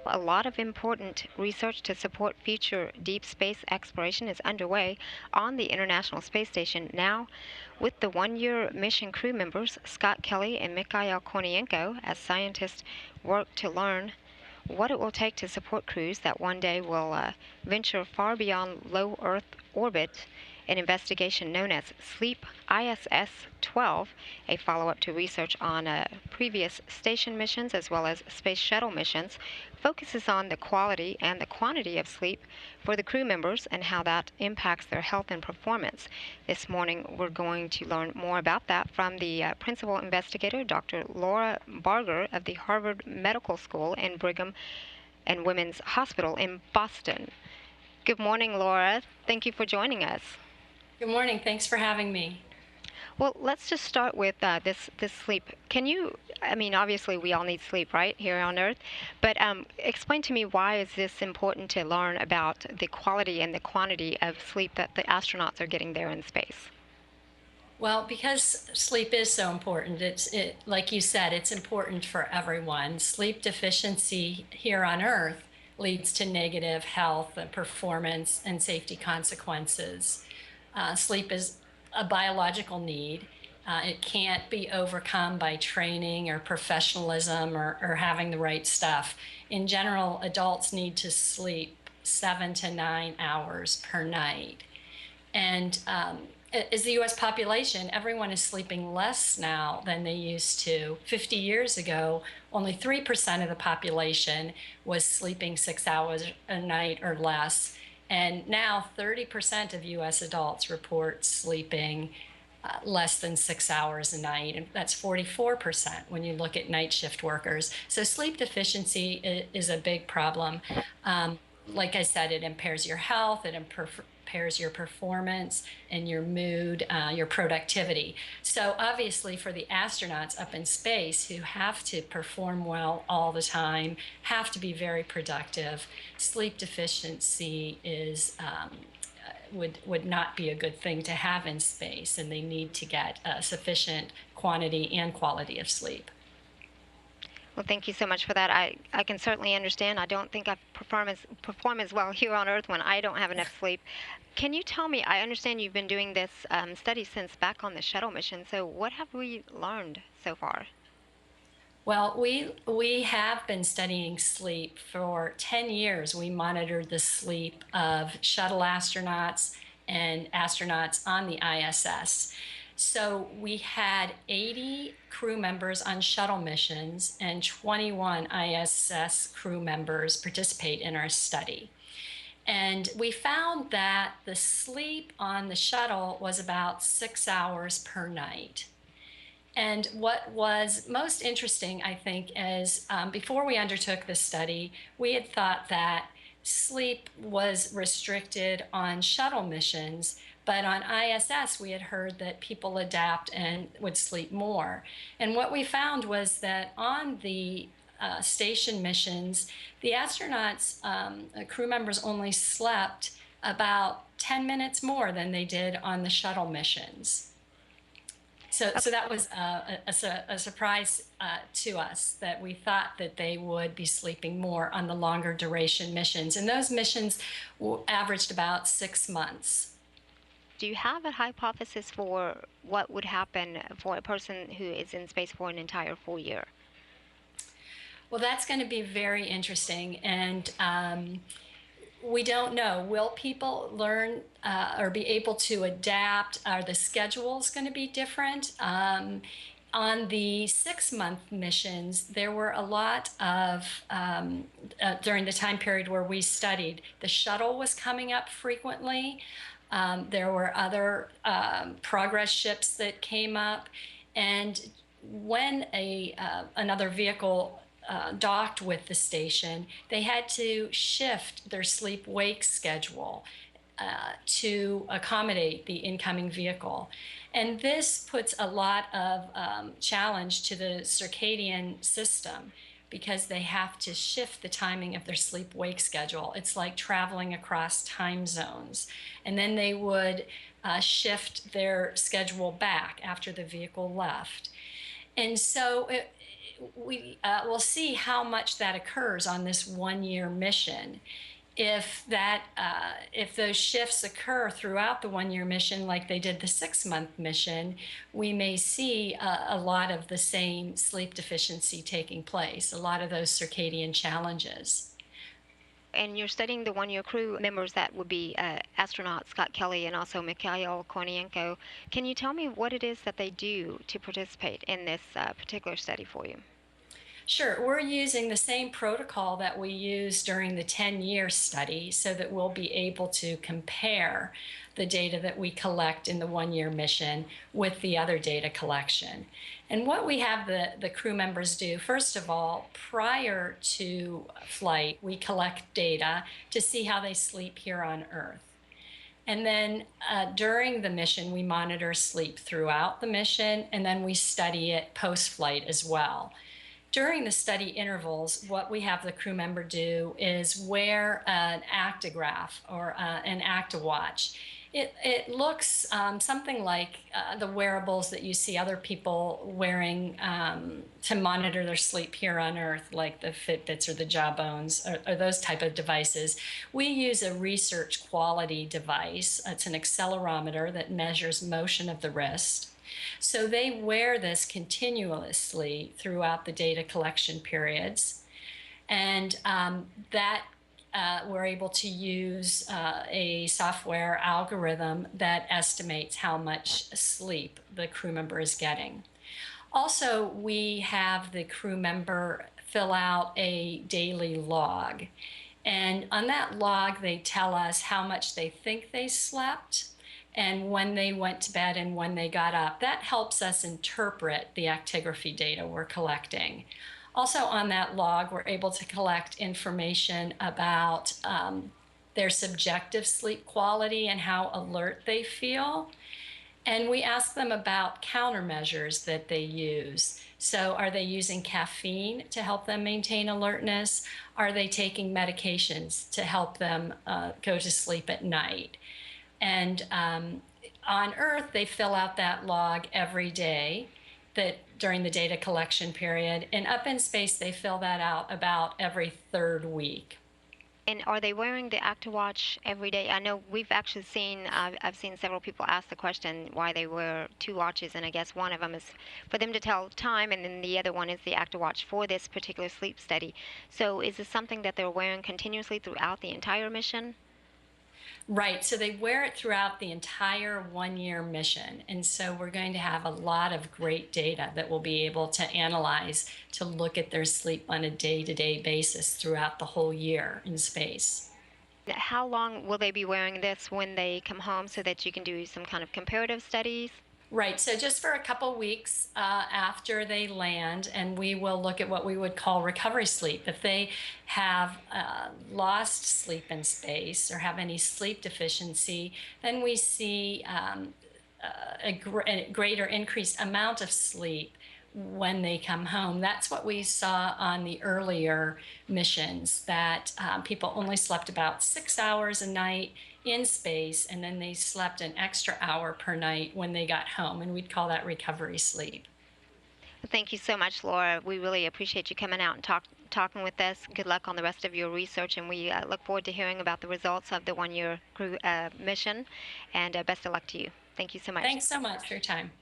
A lot of important research to support future deep space exploration is underway on the International Space Station now, with the one-year mission crew members Scott Kelly and Mikhail Kornienko as scientists work to learn what it will take to support crews that one day will venture far beyond low Earth orbit. An investigation known as Sleep ISS-12, a follow-up to research on previous station missions as well as space shuttle missions, focuses on the quality and the quantity of sleep for the crew members and how that impacts their health and performance. This morning, we're going to learn more about that from the principal investigator, Dr. Laura Barger of the Harvard Medical School and Brigham and Women's Hospital in Boston. Good morning, Laura. Thank you for joining us. Good morning. Thanks for having me. Well, let's just start with this sleep. Can you, I mean, obviously we all need sleep, right, here on Earth, but explain to me why is this important to learn about the quality and the quantity of sleep that the astronauts are getting there in space? Well, because sleep is so important, like you said, it's important for everyone. Sleep deficiency here on Earth leads to negative health and performance and safety consequences. Sleep is a biological need. It can't be overcome by training or professionalism or having the right stuff. In general, adults need to sleep 7 to 9 hours per night. And as the US population, everyone is sleeping less now than they used to. 50 years ago, only 3% of the population was sleeping 6 hours a night or less. And now 30% of US adults report sleeping less than 6 hours a night. And that's 44% when you look at night shift workers. So sleep deficiency is a big problem. Like I said, it impairs your health, it impairs your performance and your mood, your productivity. So obviously for the astronauts up in space who have to perform well all the time, have to be very productive, sleep deficiency would not be a good thing to have in space, and they need to get sufficient quantity and quality of sleep. Well, thank you so much for that. I can certainly understand. I don't think I perform as well here on Earth when I don't have enough sleep. Can you tell me, I understand you've been doing this study since back on the shuttle mission, so what have we learned so far? Well, we have been studying sleep for 10 years. We monitored the sleep of shuttle astronauts and astronauts on the ISS. So we had 80 crew members on shuttle missions and 21 ISS crew members participate in our study. And we found that the sleep on the shuttle was about 6 hours per night. And what was most interesting, I think, is before we undertook this study, we had thought that sleep was restricted on shuttle missions, but on ISS, we had heard that people adapt and would sleep more. And what we found was that on the station missions, the astronauts, crew members only slept about 10 minutes more than they did on the shuttle missions. So that was a surprise to us, that we thought that they would be sleeping more on the longer duration missions. And those missions averaged about 6 months. Do you have a hypothesis for what would happen for a person who is in space for an entire full year? Well, that's going to be very interesting. And we don't know. Will people learn or be able to adapt? Are the schedules going to be different? On the 6-month missions, there were a lot of, during the time period where we studied, the shuttle was coming up frequently. There were other progress ships that came up. And when another vehicle docked with the station, they had to shift their sleep-wake schedule to accommodate the incoming vehicle. And this puts a lot of challenge to the circadian system, because they have to shift the timing of their sleep-wake schedule. It's like traveling across time zones. And then they would shift their schedule back after the vehicle left. And so we will see how much that occurs on this 1 year mission. If those shifts occur throughout the 1 year mission, like they did the 6 month mission, we may see a lot of the same sleep deficiency taking place, a lot of those circadian challenges. And you're studying the one-year crew members that would be astronaut Scott Kelly and also Mikhail Kornienko. Can you tell me what it is that they do to participate in this particular study for you? Sure, we're using the same protocol that we used during the 10-year study so that we'll be able to compare the data that we collect in the 1 year mission with the other data collection. And what we have the crew members do, first of all, prior to flight, we collect data to see how they sleep here on Earth. And then during the mission, we monitor sleep throughout the mission, and then we study it post-flight as well. During the study intervals, what we have the crew member do is wear an actigraph or an actiwatch. It looks something like the wearables that you see other people wearing to monitor their sleep here on Earth, like the Fitbits or the Jawbones or those type of devices. We use a research quality device. It's an accelerometer that measures motion of the wrist. So they wear this continuously throughout the data collection periods. And we're able to use a software algorithm that estimates how much sleep the crew member is getting. Also, we have the crew member fill out a daily log. And on that log, they tell us how much they think they slept and when they went to bed and when they got up. That helps us interpret the actigraphy data we're collecting. Also on that log, we're able to collect information about their subjective sleep quality and how alert they feel. And we ask them about countermeasures that they use. So are they using caffeine to help them maintain alertness? Are they taking medications to help them go to sleep at night? And on Earth, they fill out that log every day during the data collection period. And up in space, they fill that out about every 3rd week. And are they wearing the ActiWatch every day? I know we've actually seen, I've seen several people ask the question why they wear 2 watches, and I guess one of them is for them to tell time, and then the other one is the ActiWatch for this particular sleep study. So is this something that they're wearing continuously throughout the entire mission? Right, so they wear it throughout the entire 1 year mission. And so we're going to have a lot of great data that we'll be able to analyze to look at their sleep on a day-to-day basis throughout the whole year in space. How long will they be wearing this when they come home so that you can do some kind of comparative studies? Right, so just for a couple weeks after they land, and we will look at what we would call recovery sleep. If they have lost sleep in space or have any sleep deficiency, then we see a greater increased amount of sleep when they come home. That's what we saw on the earlier missions, that people only slept about 6 hours a night in space, and then they slept an extra hour per night when they got home, and we'd call that recovery sleep. Thank you so much, Laura. We really appreciate you coming out and talking with us. Good luck on the rest of your research, and we look forward to hearing about the results of the one-year crew mission. And best of luck to you. Thank you so much. Thanks so much for your time.